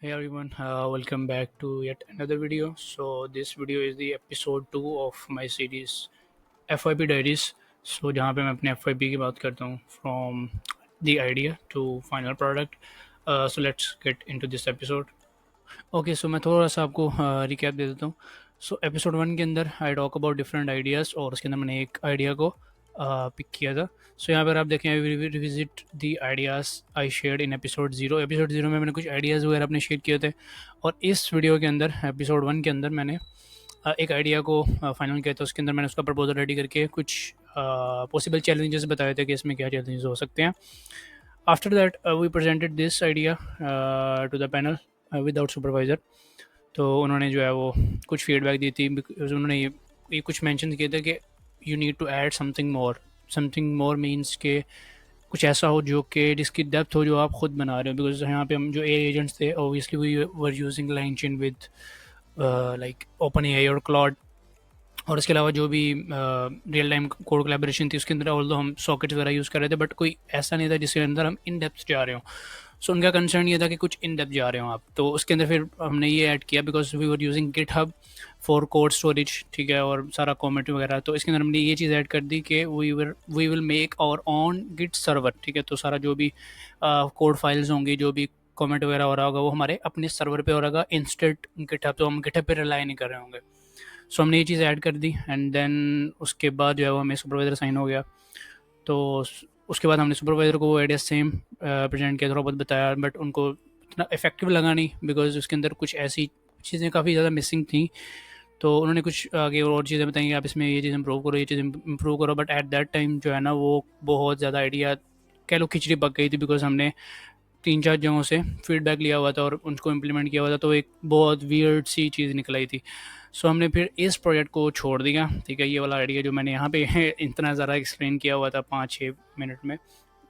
Hey everyone, welcome back to yet another video. So this video is the episode 2 of my series FYP Diaries. So जहाँ पे मैं अपने FYP की बात करता हूँ from the idea to final product. So let's get into this episode. Okay so मैं थोड़ा सा आपको रिकैप दे देता हूँ। सो एपिसोड 1 के अंदर I talk about different ideas और उसके अंदर मैंने एक आइडिया को पिक किया था। सो यहाँ पर आप देखें, I will revisit the ideas I shared in episode 0 में मैंने कुछ आइडियाज़ वगैरह अपने शेयर किए थे। और इस वीडियो के अंदर एपिसोड 1 के अंदर मैंने एक आइडिया को फाइनल किया था। उसके अंदर मैंने उसका प्रपोजल रेडी करके कुछ पॉसिबल चैलेंजेस बताए थे कि इसमें क्या चैलेंजेस हो सकते हैं। After that we presented this idea to the panel without supervisor. तो उन्होंने जो है वो कुछ फीडबैक दी थी, बिकॉज उन्होंने ये कुछ मेंशन किए थे कि you need to add something more means के कुछ ऐसा हो जो कि जिसकी डेप्थ हो, जो आप खुद बना रहे हो। बिकॉज यहाँ पे हम जो ए एजेंट्स थे, obviously we were using LangChain with like open AI और क्लॉड। और इसके अलावा जो भी रियल टाइम कोड कोलैबोरेशन थी उसके अंदर ऑल्दो हम सॉकेट्स वगैरह यूज़ कर रहे थे, बट कोई ऐसा नहीं था जिसके अंदर हम इन डेप्थ जा रहे हो। सो उनका कंसर्न ये था कि कुछ इन डेप्थ जा रहे हो आप, तो उसके अंदर फिर हमने ये ऐड किया because we were using GitHub for code storage, ठीक है, और सारा कॉमेंट वगैरह। तो इसके अंदर हमने ये चीज़ ऐड कर दी कि we will make our own git server, ठीक है। तो सारा जो भी कोड फाइल्स होंगी, जो भी कमेंट वगैरह हो रहा होगा, वो हमारे अपने सर्वर पे हो रहा इंस्टेंट गिटहब, तो हम गिटहब पे रिलाई नहीं कर रहे होंगे। सो हमने ये चीज़ ऐड कर दी एंड देन उसके बाद जो है वो हमें सुपरवाइज़र साइन हो गया। तो उसके बाद हमने सुपरवाइज़र को वो आइडिया सेम प्रेजेंट किया, थोड़ा बहुत बताया, बट उनको इतना इफेक्टिव लगा नहीं बिकॉज उसके अंदर कुछ ऐसी चीज़ें काफ़ी ज़्यादा मिसिंग थी। तो उन्होंने कुछ आगे और चीज़ें बताई कि आप इसमें ये चीज़ इम्प्रूव करो, ये चीज़ इम्प्रूव करो, बट एट दैट टाइम जो है ना वो बहुत ज़्यादा आइडिया कह लो खिचड़ी पक गई थी, बिकॉज हमने 3-4 जगहों से फीडबैक लिया हुआ था और उनको इम्प्लीमेंट किया हुआ था, तो एक बहुत वियर्ड सी चीज़ निकल आई थी। सो हमने फिर इस प्रोजेक्ट को छोड़ दिया, ठीक है। ये वाला आइडिया जो मैंने यहाँ पे इतना ज़्यादा एक्सप्लेन किया हुआ था 5-6 मिनट में,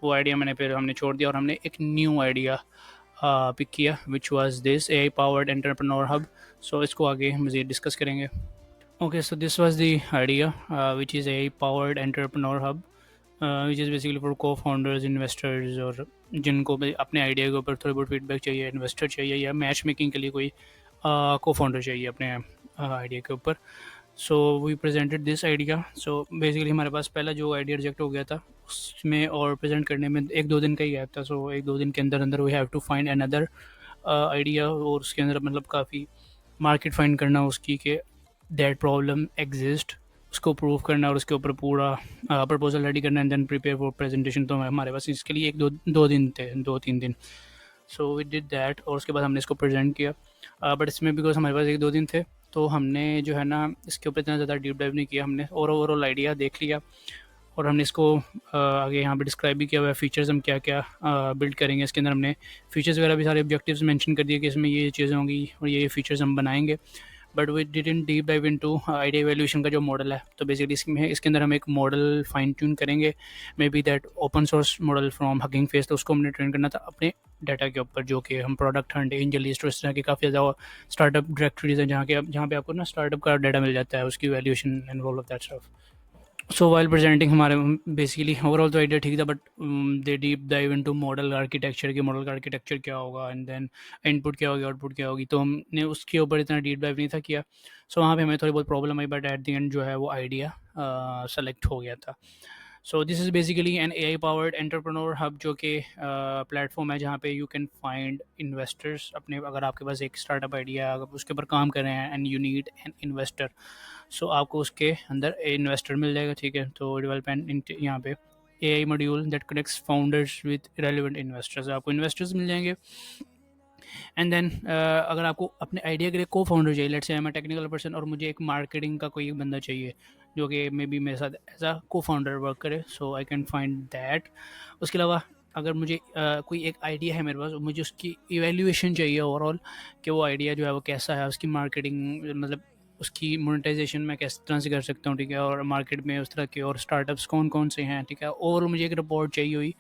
वो आइडिया फिर हमने छोड़ दिया और हमने एक न्यू आइडिया पिक किया which was this AI powered entrepreneur hub. So इसको आगे मज़ीद डिस्कस करेंगे। Okay, so this was the idea which is AI powered entrepreneur hub, which is basically for co-founders, investors और जिनको भी अपने idea के ऊपर थोड़ी बहुत फीडबैक चाहिए, इन्वेस्टर चाहिए या मैच मेकिंग के लिए कोई को फाउंडर चाहिए अपने आइडिया के ऊपर। So we presented this idea. So basically हमारे पास पहला जो आइडिया रिजेक्ट हो गया था उसमें और प्रेजेंट करने में 1-2 दिन का ही गैप था। सो 1-2 दिन के अंदर अंदर we have to find another idea, और उसके अंदर मतलब काफ़ी मार्केट फाइंड करना उसकी कि दैट प्रॉब्लम एग्जिस्ट, उसको प्रूव करना और उसके ऊपर पूरा प्रपोजल रेडी करना and then prepare for presentation. तो हमारे पास इसके लिए 1-2 दिन थे, 2-3 दिन। सो वी डिड दैट और उसके बाद हमने इसको प्रेजेंट किया। बट इसमें बिकॉज हमारे पास 1-2 दिन थे, तो हमने जो है ना इसके ऊपर इतना ज़्यादा डीप डाइव नहीं किया। हमने ओवरऑल आइडिया देख लिया और हमने इसको आगे यहाँ पे डिस्क्राइब भी किया हुआ है, फीचर्स हम क्या क्या बिल्ड करेंगे इसके अंदर। हमने फीचर्स वगैरह भी सारे ऑब्जेक्टिव्स मेंशन कर दिए कि इसमें ये चीज़ें होंगी और ये फीचर्स हम बनाएंगे। But we didn't deep dive into idea valuation का जो मॉडल है। तो बेसिकली इसके अंदर हम एक मॉडल फाइन ट्यून करेंगे, may be that open source model from hugging face. तो उसको हमने ट्रेन करना था अपने डाटा के ऊपर, जो कि हम प्रोडक्ट हंट, एंजल लिस्ट, इस तरह की काफ़ी ज़्यादा स्टार्टअप डायरेक्टरीज हैं जहाँ पे आपको ना स्टार्टअप का डाटा मिल जाता है, उसकी valuation and all of that stuff. So while presenting हमारे बेसिकली ओवरऑल तो आइडिया ठीक था, but they deep dive into model architecture, की मॉडल का आर्किटेक्चर क्या होगा एंड देन इनपुट क्या होगी, आउटपुट क्या होगी। तो हमने उसके ऊपर इतना डीप डाइव नहीं था किया। सो वहाँ पे हमें थोड़ी बहुत प्रॉब्लम आई, बट एट द एंड जो है वो आइडिया सेलेक्ट हो गया था। So this is basically an AI powered entrepreneur hub, जो कि प्लेटफॉर्म है जहाँ पे यू कैन फाइंड इन्वेस्टर्स अपने। अगर आपके पास एक स्टार्टअप आइडिया है, अगर उसके ऊपर काम कर रहे हैं and you need an investor, so आपको उसके अंदर इन्वेस्टर मिल जाएगा, ठीक है। तो डेवलपमेंट यहाँ पे AI module that connects founders with relevant investors, आपको इन्वेस्टर्स मिल जाएंगे। एंड देन अगर आपको अपने आइडिया के लिए को फाउंडर चाहिए, let's say I am a technical person और मुझे एक मार्केटिंग का कोई बंदा चाहिए जो कि मे बी मेरे साथ एज अ को फाउंडर वर्क करे, सो आई कैन फाइंड दैट। उसके अलावा अगर मुझे कोई एक आइडिया है मेरे पास, मुझे उसकी इवेल्यूएशन चाहिए ओवरऑल कि वो आइडिया जो है वो कैसा है, उसकी मार्केटिंग मतलब उसकी मोनेटाइजेशन मैं किस तरह से कर सकता हूँ, ठीक है, और मार्केट में उस तरह के और स्टार्टअप्स कौन कौन से हैं, ठीक है। ओवरऑल मुझे एक रिपोर्ट चाहिए हुई।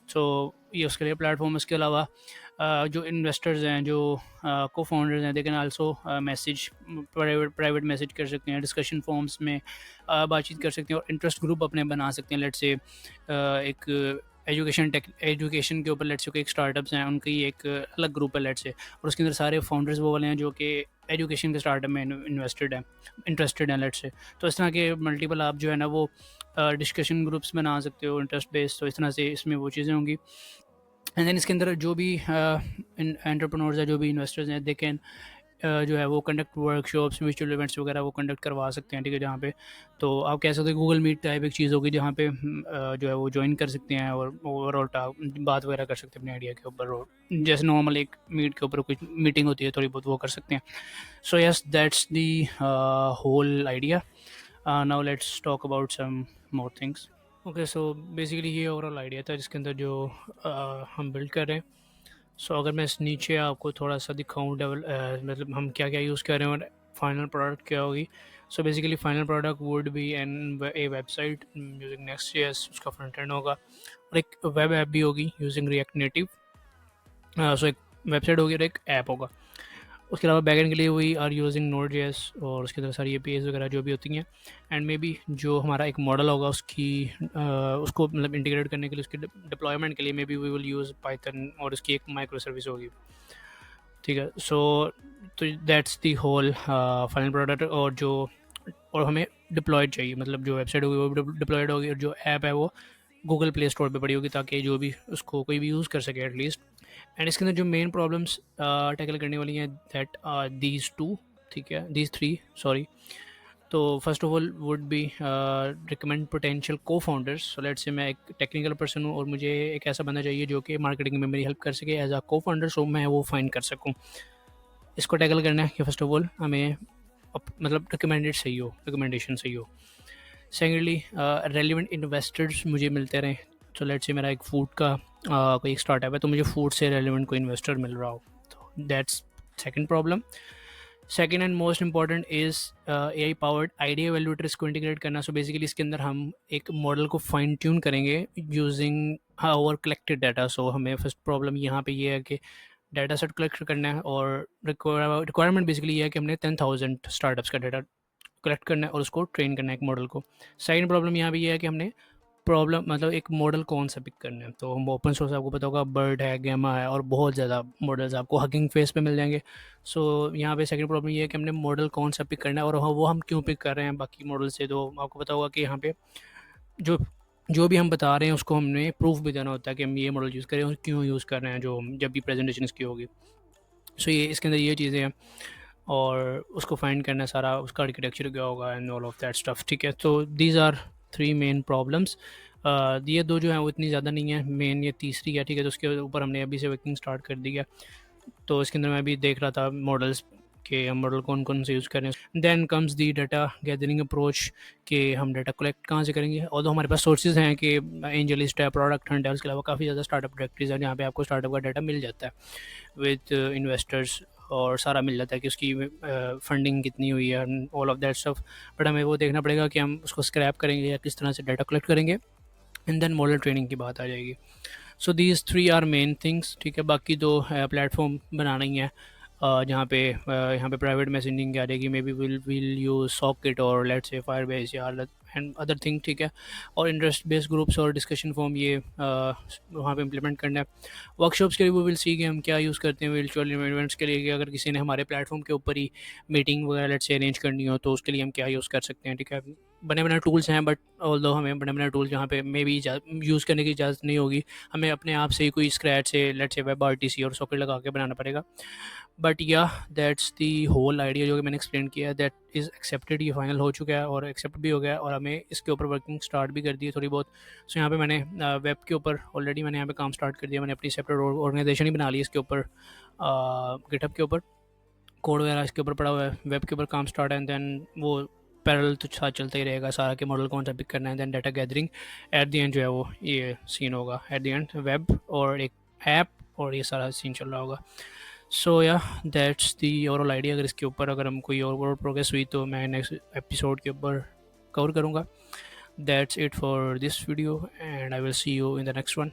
सो ये उसके लिए प्लेटफॉर्म। इसके अलावा जो इन्वेस्टर्स हैं, जो को फाउंडर्स हैं, they can also message, private message कर सकते हैं, डिस्कशन फॉर्म्स में बातचीत कर सकते हैं और इंटरेस्ट ग्रुप अपने बना सकते हैं। लेट्स से एक एजुकेशन के ऊपर लेट्स से कोई एक स्टार्टअप्स हैं, उनकी एक अलग ग्रुप है लेट्स से, और उसके अंदर सारे फाउंडर्स वो वाले हैं जो कि एजुकेशन के स्टार्टअप में इंटरेस्टेड हैं लेट्स से। तो इस तरह के मल्टीपल आप जो है ना वो डिस्कशन ग्रुप्स बना सकते हो इंटरेस्ट बेस्ड, तो इस तरह से इसमें वो चीज़ें होंगी। एंड देन इसके अंदर जो भी एंटरप्रेन्योर्स है, जो भी इन्वेस्टर्स हैं, दे कैन जो है वो कंडक्ट वर्कशॉप्स, म्यूचुअल इवेंट्स वगैरह वो कंडक्ट करवा सकते हैं, ठीक है। जहाँ पे तो आप कह सकते हो गूगल मीट टाइप एक चीज़ होगी जहाँ पे जो है वो ज्वाइन कर सकते हैं और ओवरऑल बात वगैरह कर सकते हैं अपने आइडिया के ऊपर, और जैसे नॉर्मल एक मीट के ऊपर कुछ मीटिंग होती है थोड़ी बहुत वो कर सकते हैं। So yes, that's the whole idea. Now let's talk about some more things. Okay, so basically ये ओवरऑल आइडिया था जिसके अंदर जो हम बिल्ड कर रहे हैं। सो अगर मैं इस नीचे आपको थोड़ा सा दिखाऊं मतलब हम क्या क्या यूज़ कर रहे हैं और फाइनल प्रोडक्ट क्या होगी। So basically final product would be a website using नेक्स्ट.js, उसका फ्रंट एंड होगा, और एक वेब ऐप भी होगी यूजिंग रिएक्ट नेटिव। सो एक वेबसाइट होगी और एक ऐप होगा। उसके अलावा बैकएंड के लिए वही आर यूजिंग नोड.js, और उसके अंदर सारी APIs वगैरह जो भी होती हैं। एंड मे बी जो हमारा एक मॉडल होगा उसकी उसको मतलब इंटीग्रेट करने के लिए, उसके डिप्लॉयमेंट के लिए maybe we will use Python, और उसकी एक माइक्रो सर्विस होगी, ठीक है। सो तो that's the whole final product. और हमें डिप्लॉयड चाहिए, मतलब जो वेबसाइट होगी वो डिप्लॉयड होगी, और जो ऐप है वो गूगल प्ले स्टोर पे पड़ी होगी, ताकि जो भी उसको कोई भी यूज़ कर सके एटलीस्ट। एंड इसके अंदर जो मेन प्रॉब्लम्स टैकल करने वाली हैं दैट आर दीज टू, ठीक है, दीज थ्री, सॉरी। तो first of all would be recommend potential को फाउंडर्स। सो लेट्स से मैं एक टेक्निकल पर्सन हूँ और मुझे एक ऐसा बंदा चाहिए जो कि मार्केटिंग में मेरी हेल्प कर सके एज अ को फाउंडर, सो मैं वो फाइंड कर सकूँ। इसको टैकल करना है कि फर्स्ट ऑफ ऑल हमें मतलब रिकमेंडेशन सही हो। सेकेंडली रेलिवेंट इन्वेस्टर्स मुझे मिलते रहे। तो लेट्स से मेरा एक फूड का कोई एक स्टार्टअप है, तो मुझे फूड से रेलिवेंट कोई इन्वेस्टर मिल रहा हो, तो that's second problem. Second and most important is AI powered idea valuators को इंटीग्रेट करना। सो बेसिकली इसके अंदर हम एक मॉडल को फाइन ट्यून करेंगे यूजिंग आवर कलेक्टेड डाटा। सो हमें फर्स्ट प्रॉब्लम यहाँ पे ये है कि डाटा सेट कलेक्ट करना है, और रिक्वायरमेंट बेसिकली ये है कि हमने 10,000 स्टार्टअप्स का डाटा कलेक्ट करना है और उसको ट्रेन करना है एक मॉडल को। सेकंड प्रॉब्लम यहाँ भी ये है कि हमने प्रॉब्लम मतलब एक मॉडल कौन सा पिक करना है। तो हम ओपन सोर्स आपको पता होगा, बर्ड है, गेमा है, और बहुत ज़्यादा मॉडल्स आपको हगिंग फेस पे मिल जाएंगे। सो यहाँ पे सेकंड प्रॉब्लम ये है कि हमने मॉडल कौन सा पिक करना है, और वो हम क्यों पिक कर रहे हैं बाकी मॉडल से। तो आपको पता होगा कि यहाँ पे जो जो भी हम बता रहे हैं उसको हमने प्रूफ भी देना होता है कि हम ये मॉडल यूज़ करें और क्यों यूज़ कर रहे हैं, जो जब भी प्रेजेंटेशन इसकी होगी। सो ये इसके अंदर ये चीज़ें हैं, और उसको फाइंड करना है सारा, उसका आर्किटेक्चर क्या होगा and all of that stuff, ठीक है। तो these are three main problems. ये दो जो हैं वो इतनी ज़्यादा नहीं है, मेन ये तीसरी है, ठीक है। तो उसके ऊपर हमने अभी से वर्किंग स्टार्ट कर दी है। तो इसके अंदर मैं भी देख रहा था मॉडल्स के, हम मॉडल कौन कौन से यूज़ कर रहे हैं। Then comes the data gathering approach, कि हम डाटा कलेक्ट कहाँ से करेंगे। और तो हमारे पास सोर्सेज हैं कि एंजलिस्ट है, प्रोडक्ट हंट है, उसके अलावा काफ़ी ज़्यादा स्टार्टअप डायरेक्टरीज है जहाँ पे आपको स्टार्टअप का डाटा मिल जाता है विद इन्वेस्टर्स, और सारा मिल जाता है कि उसकी फंडिंग कितनी हुई है, all of that stuff. But हमें वो देखना पड़ेगा कि हम उसको स्क्रैप करेंगे या किस तरह से डाटा कलेक्ट करेंगे, एंड देन मॉडल ट्रेनिंग की बात आ जाएगी। So these three are main things, ठीक है। बाकी दो प्लेटफॉर्म बनाना ही है, जहाँ पे यहाँ पे प्राइवेट मैसेजिंग आ जाएगी, may be will use socket और लेट्स से फायरबेस या एंड अदर थिंग, ठीक है। और इंटरेस्ट बेस्ड ग्रुप्स और डिस्कशन फॉर्म ये वहाँ पे इम्प्लीमेंट करना है। वर्कशॉप्स के लिए वो विल सी कि हम क्या यूज़ करते हैं वर्चुअल इवेंट्स के लिए, कि अगर किसी ने हमारे प्लेटफॉर्म के ऊपर ही मीटिंग वगैरह लेट्स से अरेंज करनी हो तो उसके लिए हम क्या यूज़ कर सकते हैं, ठीक है। बने बनाए टूल्स हैं, बट ऑल्दो हमें बने बनाए टूल्स जहाँ पे मे बी यूज़ करने की इजाज़त नहीं होगी, हमें अपने आप से ही कोई स्क्रैच से लेट्स से वेब RTC और सॉकेट लगा के बनाना पड़ेगा। बट या दैट्स दी होल आइडिया जो कि मैंने एक्सप्लेन किया है, दैट इज़ एक्सेप्टेड, ये फाइनल हो चुका है और एक्सेप्ट भी हो गया है, और हमें इसके ऊपर वर्किंग स्टार्ट भी कर दी है थोड़ी बहुत। सो यहाँ पे मैंने वेब के ऊपर ऑलरेडी मैंने यहाँ पे काम स्टार्ट कर दिया, मैंने अपनी सेपरेट ऑर्गेनाइजेशन ही बना ली इसके ऊपर, गिटहब के ऊपर कोड वगैरह इसके ऊपर पड़ा हुआ है, वेब के ऊपर काम स्टार्ट है, एंड देन वो पैरेलल तो साथ चलता ही रहेगा सारा, के मॉडल कौन सा पिक करना है, then data gathering at the end जो है वो ये सीन होगा एट द एंड, वेब और एक ऐप, और ये सारा सीन चल रहा होगा। सो या दैट्स दी ओवरऑल आइडिया। अगर इसके ऊपर अगर हम कोई और प्रोग्रेस हुई तो मैं नेक्स्ट एपिसोड के ऊपर कवर करूँगा। That's it for this video, and I will see you in the next one.